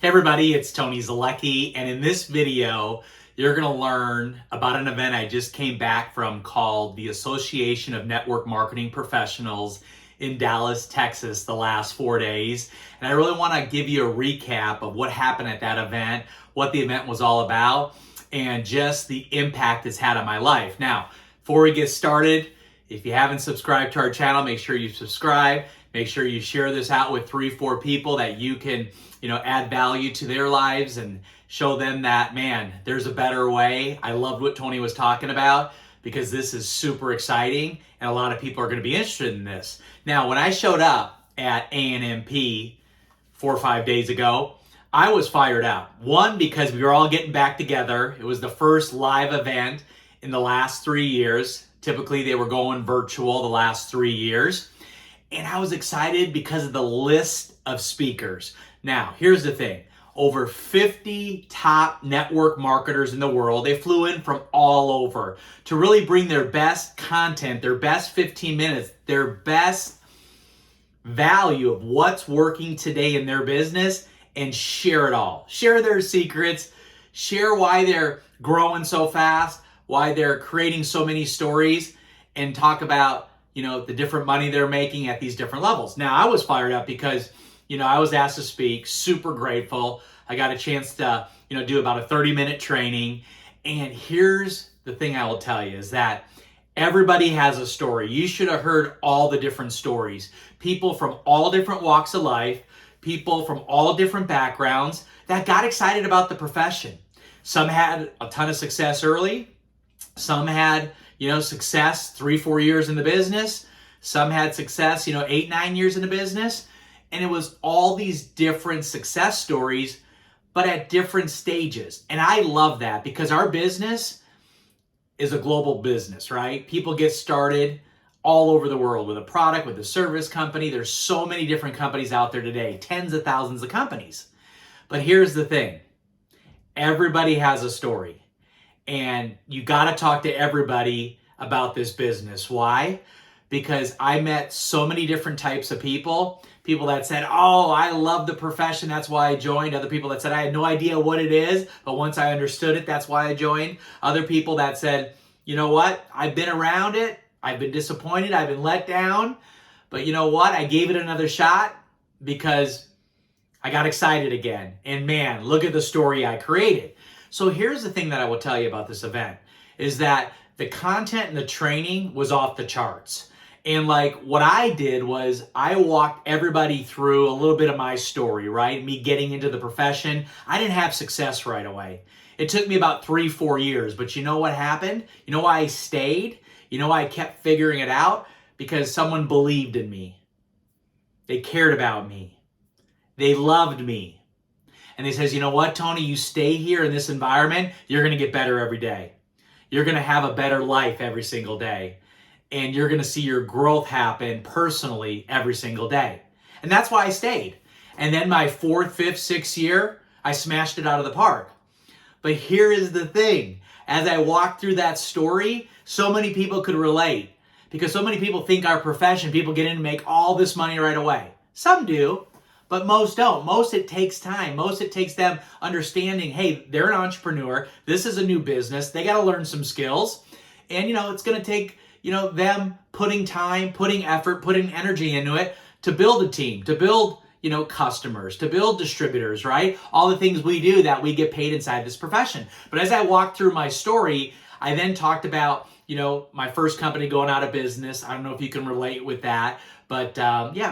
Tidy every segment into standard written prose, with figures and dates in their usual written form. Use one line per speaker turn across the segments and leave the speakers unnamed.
Hey everybody, it's Tony Zolecki, and in this video, you're going to learn about an event I just came back from called the Association of Network Marketing Professionals in Dallas, Texas, the last 4 days. And I really want to give you a recap of what happened at that event, what the event was all about, and just the impact it's had on my life. Now, before we get started, if you haven't subscribed to our channel, make sure you subscribe. Make sure you share this out with 3-4 people that you can, add value to their lives and show them that, man, there's a better way. I loved what Tony was talking about because this is super exciting and a lot of people are going to be interested in this. Now, when I showed up at ANMP 4 or 5 days ago, I was fired up. One, because we were all getting back together. It was the first live event in the last 3 years. Typically, they were going virtual the last 3 years. And I was excited because of the list of speakers. Now, here's the thing. Over 50 top network marketers in the world. They flew in from all over to really bring their best content, their best 15 minutes, their best value of what's working today in their business and share it all. Share their secrets, share why they're growing so fast, why they're creating so many stories, and talk about the different money they're making at these different levels. Now, I was fired up because, I was asked to speak, super grateful. I got a chance to, do about a 30-minute training. And here's the thing I will tell you is that everybody has a story. You should have heard all the different stories. People from all different walks of life, people from all different backgrounds that got excited about the profession. Some had a ton of success early. Some had success 3-4 years in the business. Some had success, 8-9 years in the business. And it was all these different success stories, but at different stages. And I love that because our business is a global business, right? People get started all over the world with a product, with a service company. There's so many different companies out there today, tens of thousands of companies. But here's the thing. Everybody has a story. And you got to talk to everybody about this business. Why? Because I met so many different types of people. People that said, oh, I love the profession, that's why I joined. Other people that said, I had no idea what it is, but once I understood it, that's why I joined. Other people that said, you know what? I've been around it. I've been disappointed. I've been let down. But you know what? I gave it another shot because I got excited again. And man, look at the story I created. So here's the thing that I will tell you about this event is that the content and the training was off the charts. And what I did was I walked everybody through a little bit of my story, right? Me getting into the profession. I didn't have success right away. It took me about 3-4 years, but you know what happened? You know why I stayed? You know why I kept figuring it out? Because someone believed in me. They cared about me. They loved me. And they says, you know what, Tony, you stay here in this environment, you're going to get better every day. You're going to have a better life every single day. And you're going to see your growth happen personally every single day. And that's why I stayed. And then my 4th, 5th, 6th year, I smashed it out of the park. But here is the thing. As I walked through that story, so many people could relate. Because so many people think our profession, people get in and make all this money right away. Some do. But most don't. Most it takes time. Most it takes them understanding, hey, they're an entrepreneur. This is a new business. They got to learn some skills. And, it's going to take, them putting time, putting effort, putting energy into it to build a team, to build, customers, to build distributors, right? All the things we do that we get paid inside this profession. But as I walked through my story, I then talked about, my first company going out of business. I don't know if you can relate with that. But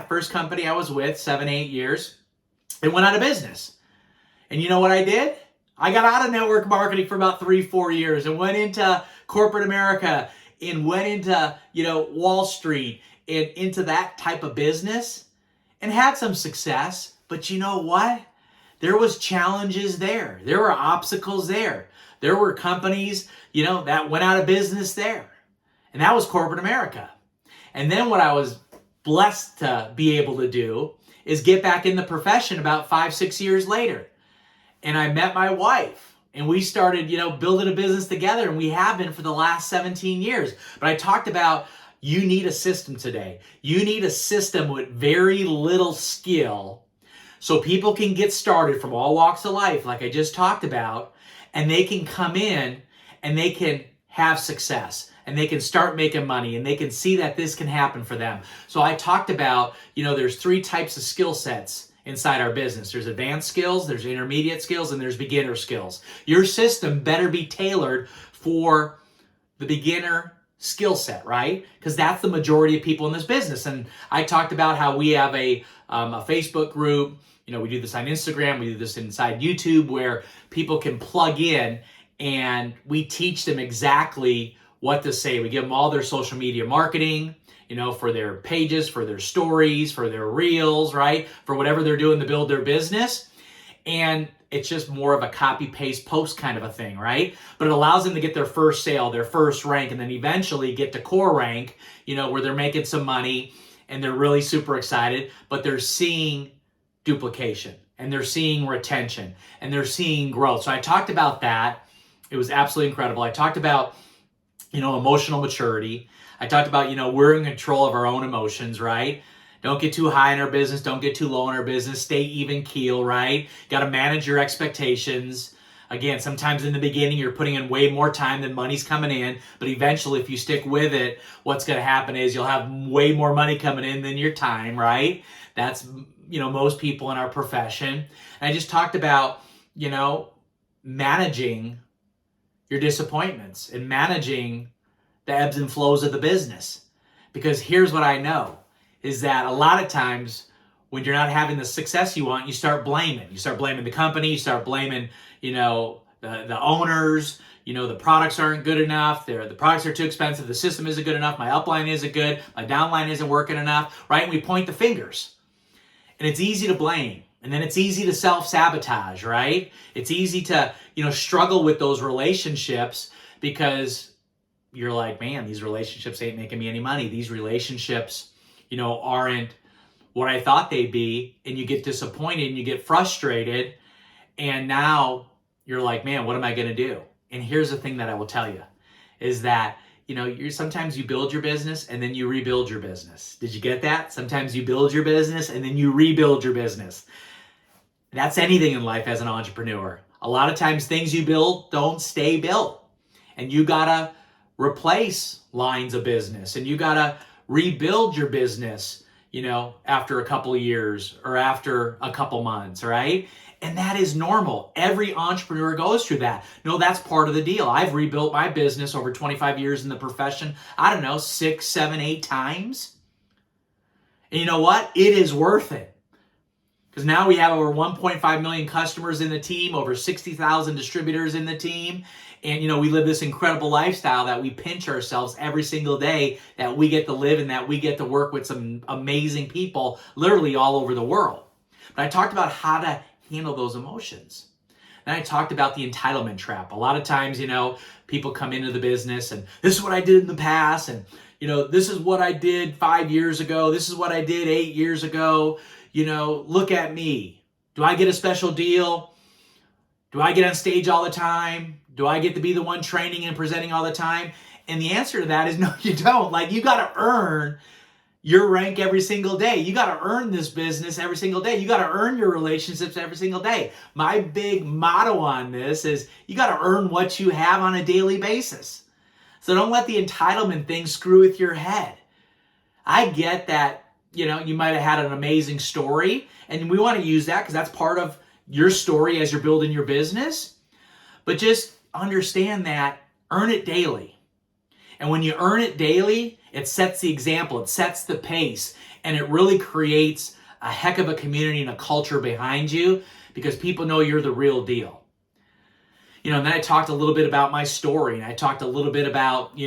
first company I was with, 7-8 years, it went out of business. And you know what I did? I got out of network marketing for about 3-4 years and went into corporate America and went into, Wall Street and into that type of business and had some success. But you know what? There was challenges there. There were obstacles there. There were companies, that went out of business there. And that was corporate America. And then what I was blessed to be able to do is get back in the profession about 5-6 years later. And I met my wife and we started, building a business together, and we have been for the last 17 years. But I talked about you need a system today. You need a system with very little skill So people can get started from all walks of life, like I just talked about, and they can come in and they can have success and they can start making money and they can see that this can happen for them. So I talked about, there's 3 types of skill sets inside our business. There's advanced skills, there's intermediate skills, and there's beginner skills. Your system better be tailored for the beginner skill set, right? Because that's the majority of people in this business. And I talked about how we have a Facebook group. We do this on Instagram, we do this inside YouTube, where people can plug in and we teach them exactly what to say. We give them all their social media marketing, for their pages, for their stories, for their reels, right? For whatever they're doing to build their business. And it's just more of a copy paste post kind of a thing, right? But it allows them to get their first sale, their first rank, and then eventually get to core rank, where they're making some money and they're really super excited, but they're seeing duplication and they're seeing retention and they're seeing growth. So I talked about that. It was absolutely incredible. I talked about, emotional maturity. I talked about, we're in control of our own emotions, right? Don't get too high in our business. Don't get too low in our business. Stay even keel, right? Got to manage your expectations. Again, sometimes in the beginning, you're putting in way more time than money's coming in. But eventually, if you stick with it, what's going to happen is you'll have way more money coming in than your time, right? That's, most people in our profession. And I just talked about, managing your disappointments and managing the ebbs and flows of the business. Because here's what I know, is that a lot of times when you're not having the success you want, you start blaming. You start blaming the company, you start blaming, the owners, the products aren't good enough, the products are too expensive, the system isn't good enough, my upline isn't good, my downline isn't working enough, right? And we point the fingers. And it's easy to blame. And then it's easy to self-sabotage, right? It's easy to, struggle with those relationships because you're like, man, these relationships ain't making me any money. These relationships, aren't what I thought they'd be. And you get disappointed and you get frustrated. And now you're like, man, what am I going to do? And here's the thing that I will tell you is that, sometimes you build your business and then you rebuild your business. Did you get that? Sometimes you build your business and then you rebuild your business. That's anything in life as an entrepreneur. A lot of times things you build don't stay built. And you got to replace lines of business and you got to rebuild your business, after a couple of years or after a couple months, right? And that is normal. Every entrepreneur goes through that. No, that's part of the deal. I've rebuilt my business over 25 years in the profession, 6, 7, 8 times. And you know what? It is worth it. Because now we have over 1.5 million customers in the team, over 60,000 distributors in the team. And, we live this incredible lifestyle that we pinch ourselves every single day that we get to live and that we get to work with some amazing people literally all over the world. But I talked about how to handle those emotions. Then I talked about the entitlement trap. A lot of times, people come into the business and this is what I did in the past. And, this is what I did 5 years ago. This is what I did 8 years ago. Look at me. Do I get a special deal? Do I get on stage all the time? Do I get to be the one training and presenting all the time? And the answer to that is no, you don't. Like, you got to earn your rank every single day. You got to earn this business every single day. You got to earn your relationships every single day. My big motto on this is you got to earn what you have on a daily basis. So don't let the entitlement thing screw with your head. I get that, you might have had an amazing story and we want to use that because that's part of your story as you're building your business. But just understand that earn it daily. And when you earn it daily, it sets the example, it sets the pace, and it really creates a heck of a community and a culture behind you because people know you're the real deal. And then I talked a little bit about my story, and I talked a little bit about,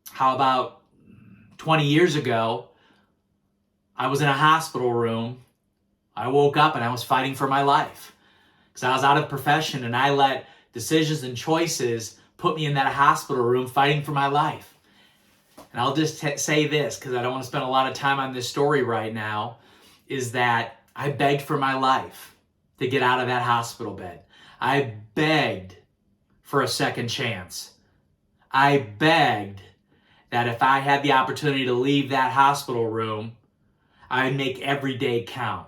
how about 20 years ago, I was in a hospital room. I woke up and I was fighting for my life because I was out of profession and I let decisions and choices put me in that hospital room fighting for my life. And I'll just say this because I don't want to spend a lot of time on this story right now, is that I begged for my life to get out of that hospital bed. I begged for a second chance. I begged that if I had the opportunity to leave that hospital room, I'd make every day count.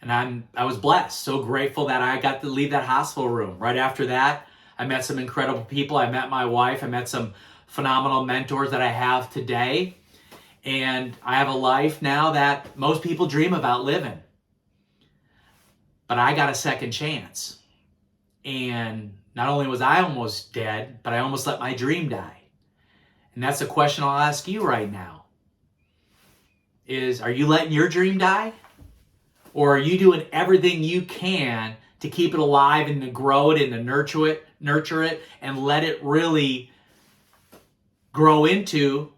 And I was blessed, so grateful that I got to leave that hospital room. Right after that, I met some incredible people. I met my wife. I met some phenomenal mentors that I have today. And I have a life now that most people dream about living. But I got a second chance. And not only was I almost dead, but I almost let my dream die. And that's a question I'll ask you right now. Are you letting your dream die? Or are you doing everything you can to keep it alive and to grow it and to nurture it and let it really grow into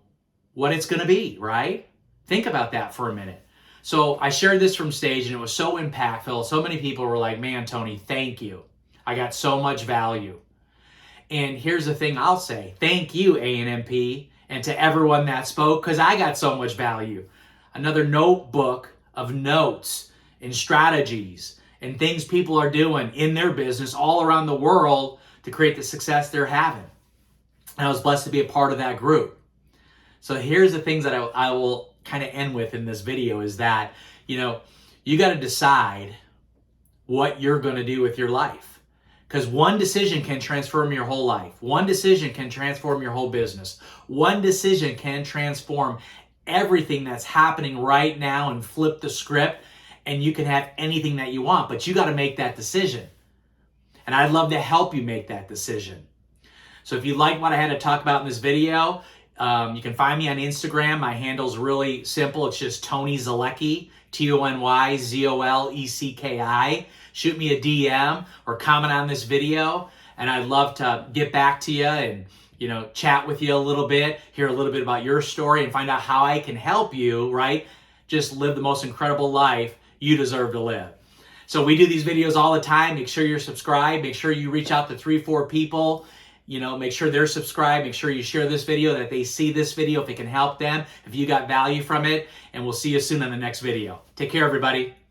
what it's going to be, right? Think about that for a minute. So I shared this from stage and it was so impactful. So many people were like, man, Tony, thank you. I got so much value. And here's the thing I'll say. Thank you, A&MP, and to everyone that spoke, because I got so much value. Another notebook of notes and strategies and things people are doing in their business all around the world to create the success they're having. And I was blessed to be a part of that group. So here's the things that I will kind of end with in this video is that, you got to decide what you're going to do with your life. Because one decision can transform your whole life. One decision can transform your whole business. One decision can transform everything that's happening right now and flip the script, and you can have anything that you want, but you got to make that decision. And I'd love to help you make that decision. So if you like what I had to talk about in this video, you can find me on Instagram. My handle's really simple. It's just Tony Zolecki, TonyZolecki. Shoot me a DM or comment on this video, and I'd love to get back to you and chat with you a little bit, hear a little bit about your story, and find out how I can help you, right? Just live the most incredible life you deserve to live. So we do these videos all the time. Make sure you're subscribed. Make sure you reach out to 3-4 people. Make sure they're subscribed. Make sure you share this video, that they see this video if it can help them, if you got value from it. And we'll see you soon on the next video. Take care, everybody.